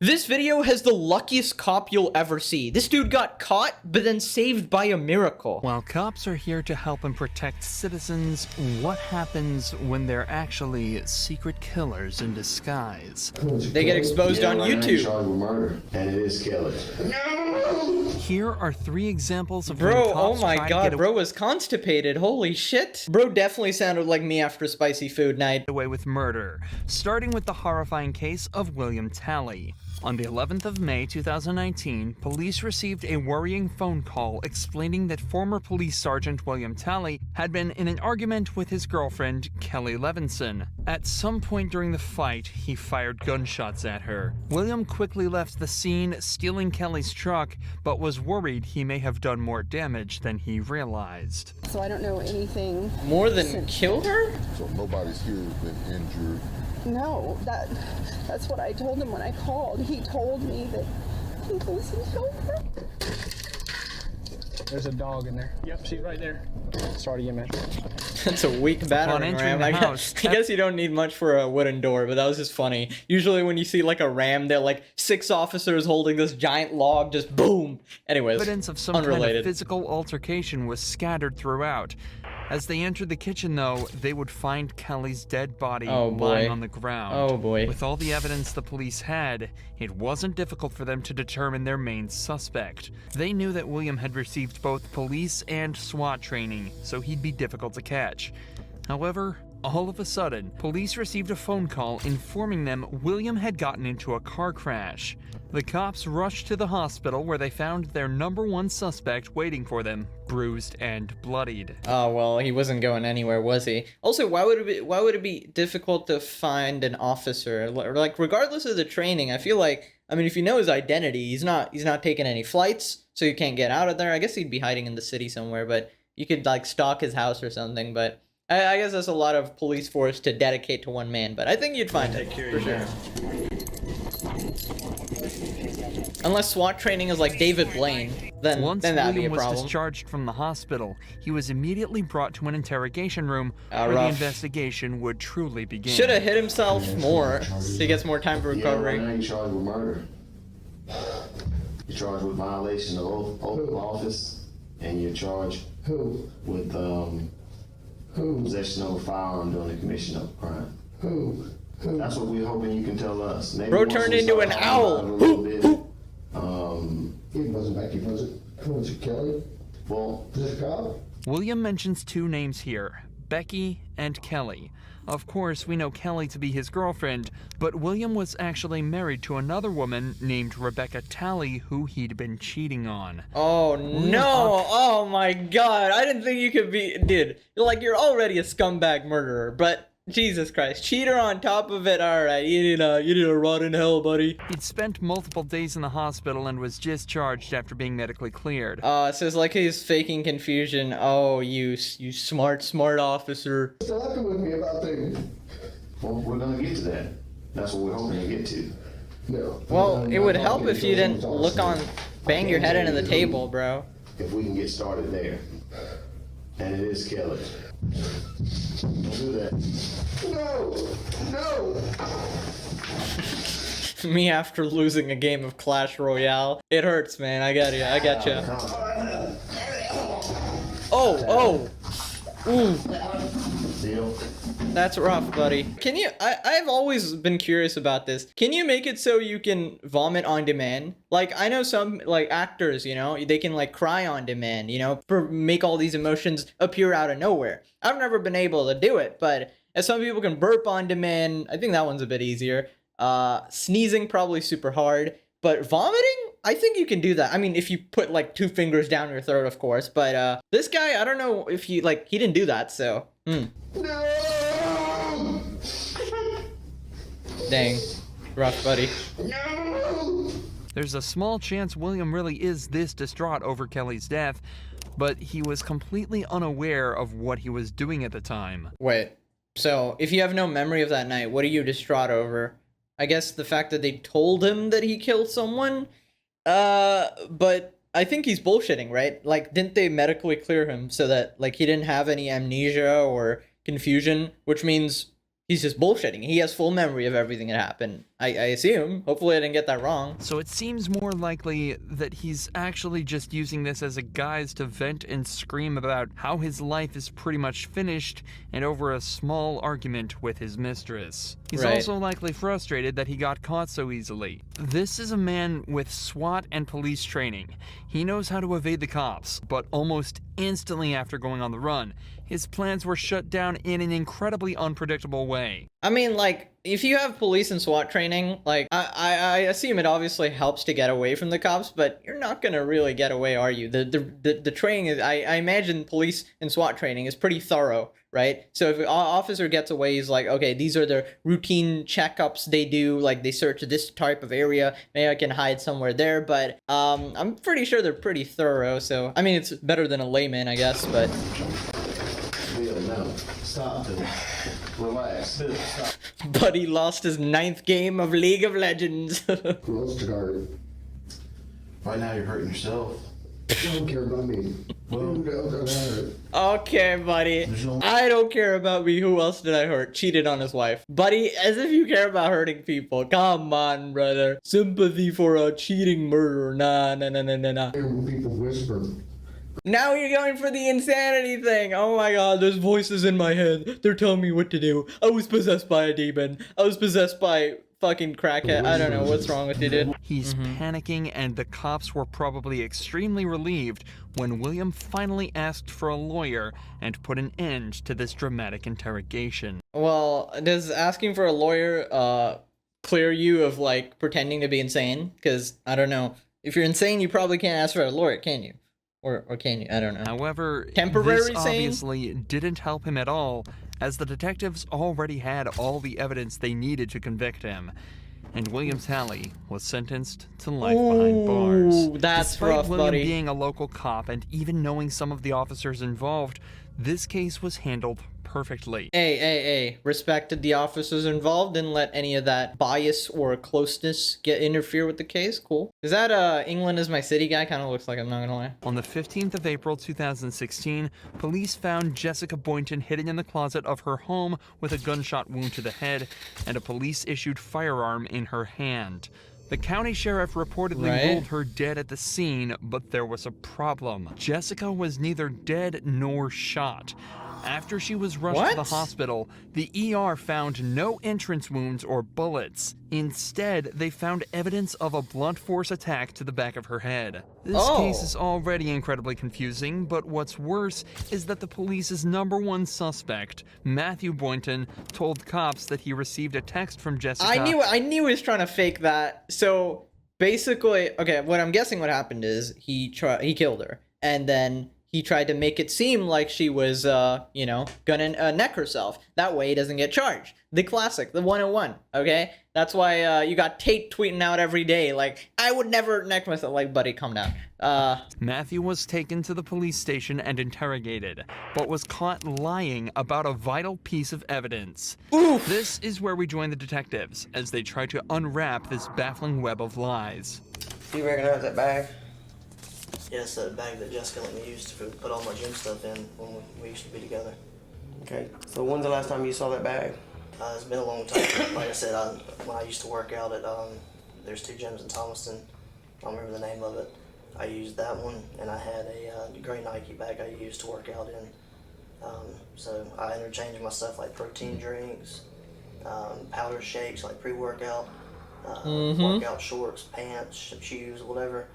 This video has the luckiest cop you'll ever see. This dude got caught, but then saved by a miracle. While cops are here to help and protect citizens, what happens when they're actually secret killers in disguise? They get exposed on YouTube. Charged with murder, and it is killers. Here are 3 examples of Bro, when oh cops my try god, to get bro was constipated. Holy shit. Bro definitely sounded like me after spicy food night. away with murder, starting with the horrifying case of William Talley. On the 11th of May 2019, police received a worrying phone call explaining that former police sergeant William Talley had been in an argument with his girlfriend, Kelly Levinson. At some point during the fight, he fired gunshots at her. William quickly left the scene, stealing Kelly's truck, but was worried he may have done more damage than he realized. So I don't know anything. More than kill her? So nobody's here has been injured. No, that's what I told him when I called. He told me that he was killed her. There's a dog in there. Yep, she's right there. Sorry again, man. That's a weak battering entering ram. the I house, guess you don't need much for a wooden door, but that was just funny. Usually when you see like a ram, they're like 6 officers holding this giant log, just boom. Anyways, Evidence of some kind unrelated. of physical altercation was scattered throughout. As they entered the kitchen, though, they would find Kelly's dead body Oh, boy. lying on the ground. Oh, boy. With all the evidence the police had, it wasn't difficult for them to determine their main suspect. They knew that William had received both police and SWAT training, so he'd be difficult to catch. However, all of a sudden, police received a phone call informing them William had gotten into a car crash. The cops rushed to the hospital where they found their #1 suspect waiting for them, bruised and bloodied. Oh well, he wasn't going anywhere, was he? Also, why would it be difficult to find an officer? Like, regardless of the training, I feel like, I mean, if you know his identity, he's not taking any flights, so you can't get out of there. I guess he'd be hiding in the city somewhere, but you could like stalk his house or something. But I guess that's a lot of police force to dedicate to one man. But I think you'd find it for sure. Unless SWAT training is like David Blaine, then Once that'd be a William was problem. discharged from the hospital, he was immediately brought to an interrogation room where rough. the investigation would truly begin. Should have hit himself more, so he gets more time for Yeah, right recovery. now you're charged with murder. You're charged with violation of oath of office, and you're charged with possession of a firearm during the commission of a crime. That's what we're hoping you can tell us. Maybe Bro once turned we into start an talking owl. about it a little Hoop, bit, hoop. It wasn't Becky, was it? Was it Kelly? Well, Was it a cop? William mentions 2 names here, Becky and Kelly. Of course, we know Kelly to be his girlfriend, but William was actually married to another woman named Rebecca Talley who he'd been cheating on. Oh no! Oh my god! I didn't think you could be, dude. You're already a scumbag murderer, but Jesus Christ, cheater on top of it. All right, you need to rot in hell, buddy. He'd spent multiple days in the hospital and was discharged after being medically cleared. It says like he's faking confusion. Oh, you smart officer. Still happy with me about things. well, we're gonna get to that. That's what we're hoping to get to. No. Well, it would help if you didn't bang your head into the table, bro. If we can get started there. And it is killers. Don't do that. No! Me after losing a game of Clash Royale, it hurts, man. I got you. Oh, ooh. Deal. That's rough, buddy. Can you, I've always been curious about this. Can you make it so you can vomit on demand? Like, I know some, like, actors, you know, they can, like, cry on demand, you know, make all these emotions appear out of nowhere. I've never been able to do it, but as some people can burp on demand, I think that one's a bit easier. Sneezing, probably super hard. But vomiting? I think you can do that. I mean, if you put, like, 2 fingers down your throat, of course. But, this guy, I don't know if he, like, he didn't do that, so, Dang. Rough, buddy. There's a small chance William really is this distraught over Kelly's death, but he was completely unaware of what he was doing at the time. Wait, so if you have no memory of that night, what are you distraught over? I guess the fact that they told him that he killed someone? But I think he's bullshitting, right? Like, didn't they medically clear him so that, like, he didn't have any amnesia or confusion? Which means he's just bullshitting. He has full memory of everything that happened. I assume. Hopefully I didn't get that wrong. So it seems more likely that he's actually just using this as a guise to vent and scream about how his life is pretty much finished and over a small argument with his mistress. He's Right. also likely frustrated that he got caught so easily. This is a man with SWAT and police training. He knows how to evade the cops, but almost instantly after going on the run, his plans were shut down in an incredibly unpredictable way. I mean, like, if you have police and SWAT training, like, I assume it obviously helps to get away from the cops, but you're not gonna really get away, are you? The training is, I imagine police and SWAT training is pretty thorough, right? So if an officer gets away, he's like, okay, these are the routine checkups they do, like, they search this type of area, maybe I can hide somewhere there, but, I'm pretty sure they're pretty thorough, so, I mean, it's better than a layman, I guess, but... Bill, no. Stop, Bill. Relax. Bill, stop. Buddy lost his 9th game of League of Legends. Who else to guard? Right now you're hurting yourself. You don't care about me. Who else to hurt? Okay, buddy. There's no- I don't care about me. Who else did I hurt? Cheated on his wife. Buddy, as if you care about hurting people. Come on, brother. Sympathy for a cheating murderer. Nah. Hear when people whisper. Now you're going for the insanity thing. Oh my god, there's voices in my head. They're telling me what to do. I was possessed by a demon. I was possessed by fucking crackhead. I don't know what's wrong with you, dude. He's panicking, and the cops were probably extremely relieved when William finally asked for a lawyer and put an end to this dramatic interrogation. Well, does asking for a lawyer clear you of like pretending to be insane? Because I don't know. If you're insane, you probably can't ask for a lawyer, can you? Or can you? I don't know. However, Temporary this sane? obviously didn't help him at all, as the detectives already had all the evidence they needed to convict him. And William Talley was sentenced to life behind bars. Ooh, that's Despite rough, William buddy. being a local cop and even knowing some of the officers involved, this case was handled perfectly. Hey, respected the officers involved, didn't let any of that bias or closeness interfere with the case. Cool. Is that England is my city guy? Kind of looks like him, not gonna lie. On the 15th of April 2016, police found Jessica Boynton hidden in the closet of her home with a gunshot wound to the head and a police-issued firearm in her hand. The county sheriff reportedly Right. ruled her dead at the scene, but there was a problem. Jessica was neither dead nor shot. After she was rushed to the What? hospital, the ER found no entrance wounds or bullets. Instead, they found evidence of a blunt force attack to the back of her head. This Oh. case is already incredibly confusing, but what's worse is that the police's #1 suspect, Matthew Boynton, told cops that he received a text from Jessica. I knew he was trying to fake that. So basically, okay, what I'm guessing what happened is he killed her, and then he tried to make it seem like she was, gonna neck herself. That way he doesn't get charged. The classic, the 101, okay? That's why you got Tate tweeting out every day, like, I would never neck myself. Like, buddy, calm down. Matthew was taken to the police station and interrogated, but was caught lying about a vital piece of evidence. Oof. This is where we join the detectives, as they try to unwrap this baffling web of lies. Do you recognize that bag? Yeah, it's the bag that Jessica let me use to put all my gym stuff in when we used to be together. Okay, so when's the last time you saw that bag? It's been a long time. Like I said, when I used to work out at, there's 2 gyms in Thomaston. I don't remember the name of it. I used that one, and I had a gray Nike bag I used to work out in. So I interchanged my stuff like protein drinks, powder shakes like pre-workout, workout shorts, pants, shoes, whatever.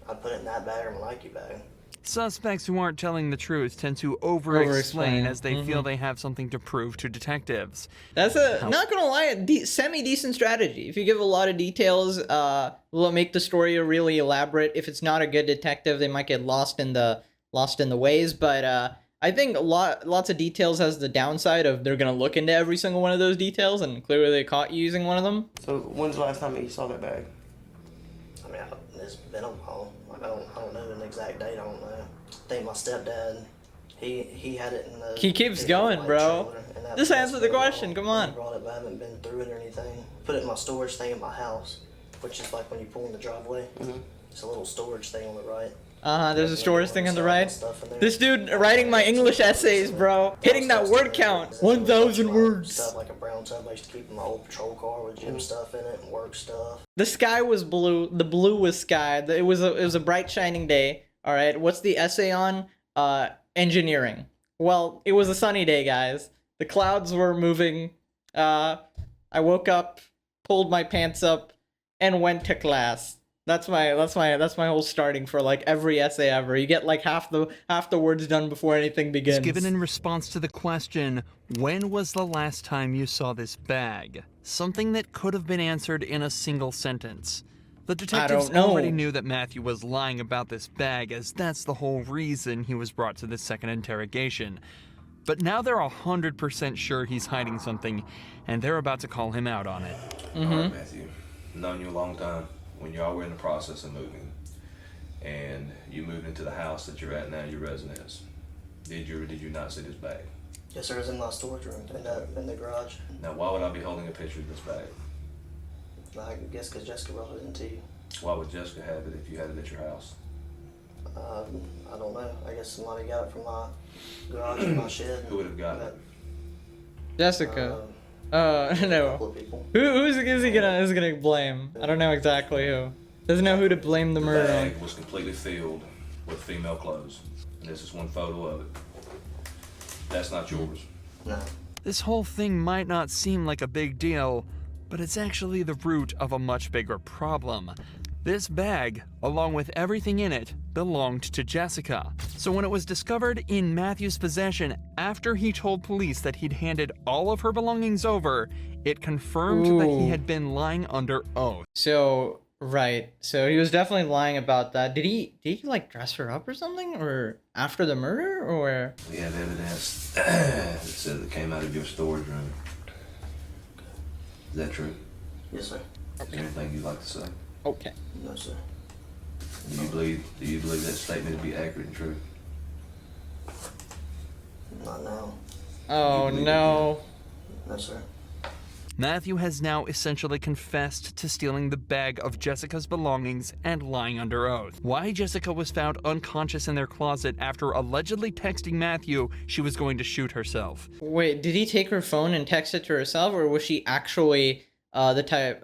I put it in that bag or my Nike bag. Suspects who aren't telling the truth tend to over-explain Over-explain, as they feel they have something to prove to detectives. That's not gonna lie, semi-decent strategy. If you give a lot of details, will make the story really elaborate. If it's not a good detective, they might get lost in the ways. But I think lots of details has the downside of they're gonna look into every single one of those details, and clearly they caught you using one of them. So when's the last time you saw that bag? I mean, it's been a while. Like, I don't know an exact date. I don't know. I think my stepdad, he had it in the. He keeps big going, white bro. trailer, and that- Just that's answer the been a question, while. come on. He brought it, but I haven't been through it or anything. Put it in my storage thing in my house, which is like when you pull in the driveway. It's a little storage thing on the right. There's a stores thing on the right. Stuff in there. This dude writing my English essays, bro. Hitting that word count. 1,000 words. Stuff like a brown tub I used to keep in my old patrol car with gym stuff in it and work stuff. The sky was blue. The blue was sky. It was a bright shining day. All right. What's the essay on? Engineering. Well, it was a sunny day, guys. The clouds were moving. I woke up, pulled my pants up, and went to class. That's my whole starting for like every essay ever. You get like half the words done before anything begins. It's given in response to the question, when was the last time you saw this bag? Something that could have been answered in a single sentence. The detectives already knew that Matthew was lying about this bag, as that's the whole reason he was brought to this second interrogation. But now they're 100% sure he's hiding something, and they're about to call him out on it. All right, Matthew, known you a long time. When y'all were in the process of moving, and you moved into the house that you're at now, your residence, did you or did you not see this bag? Yes, sir. It's in my storage room in the garage. Now, why would I be holding a picture of this bag? I guess because Jessica brought it into you. Why would Jessica have it if you had it at your house? I don't know. I guess somebody got it from my garage or my shed. Who would have gotten it? Jessica. No. A couple of people. Who's he gonna blame? I don't know exactly who. Doesn't know who to blame the murder The on. bag was completely filled with female clothes. And this is one photo of it. That's not yours. No. This whole thing might not seem like a big deal, but it's actually the root of a much bigger problem. This bag, along with everything in it, belonged to Jessica. So when it was discovered in Matthew's possession after he told police that he'd handed all of her belongings over, it confirmed that he had been lying under oath. So, right. So he was definitely lying about that. Did he like dress her up or something? Or after the murder? Or? We have evidence that says it came out of your storage room. Is that true? Yes, sir. Is there anything you'd like to say? Okay. No, sir. Do you believe that statement to be accurate and true? Not now. Oh no. No, sir. Matthew has now essentially confessed to stealing the bag of Jessica's belongings and lying under oath. Why Jessica was found unconscious in their closet after allegedly texting Matthew she was going to shoot herself. Wait, did he take her phone and text it to herself, or was she actually the type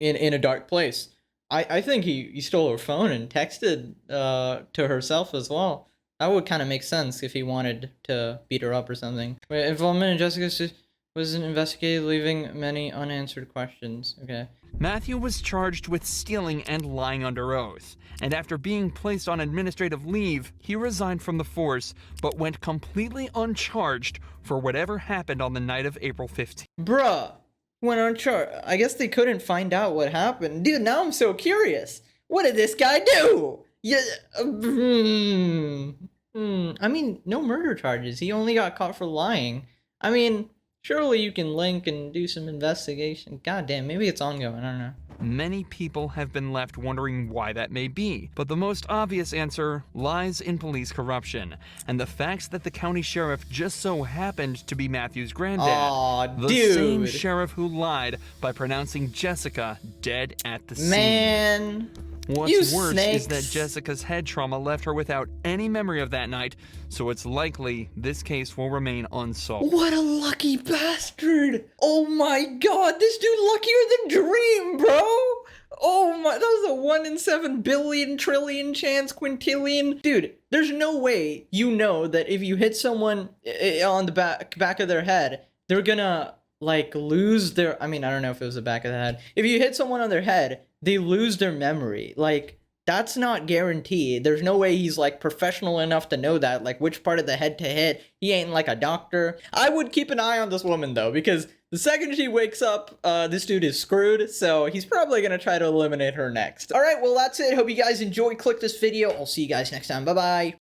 in a dark place? I think he stole her phone and texted to herself as well. That would kind of make sense if he wanted to beat her up or something. Wait, involvement in Jessica was investigated, leaving many unanswered questions. Okay. Matthew was charged with stealing and lying under oath, and after being placed on administrative leave, he resigned from the force, but went completely uncharged for whatever happened on the night of April 15th. Bruh, went on charge. I guess they couldn't find out what happened. Dude, now I'm so curious. What did this guy do? Yeah. I mean, no murder charges. He only got caught for lying. I mean, surely you can link and do some investigation. God damn, maybe it's ongoing. I don't know. Many people have been left wondering why that may be, but the most obvious answer lies in police corruption, and the facts that the county sheriff just so happened to be Matthew's granddad. Aw, the dude. same sheriff who lied by pronouncing Jessica dead at the scene. Man. What's You worse snakes. is that Jessica's head trauma left her without any memory of that night, so it's likely this case will remain unsolved. What a lucky bastard! Oh my god, this dude luckier than Dream, bro! Oh my, that was a 1 in 7 billion trillion chance, quintillion. Dude, there's no way you know that if you hit someone on the back of their head, they're gonna like lose their, I mean, I don't know if it was the back of the head. If you hit someone on their head, they lose their memory. Like, that's not guaranteed. There's no way he's like professional enough to know that, like which part of the head to hit. He ain't like a doctor. I would keep an eye on this woman though, because the second she wakes up, this dude is screwed. So he's probably gonna try to eliminate her next. All right, well that's it. Hope you guys enjoyed. Click this video. I'll see you guys next time. Bye bye.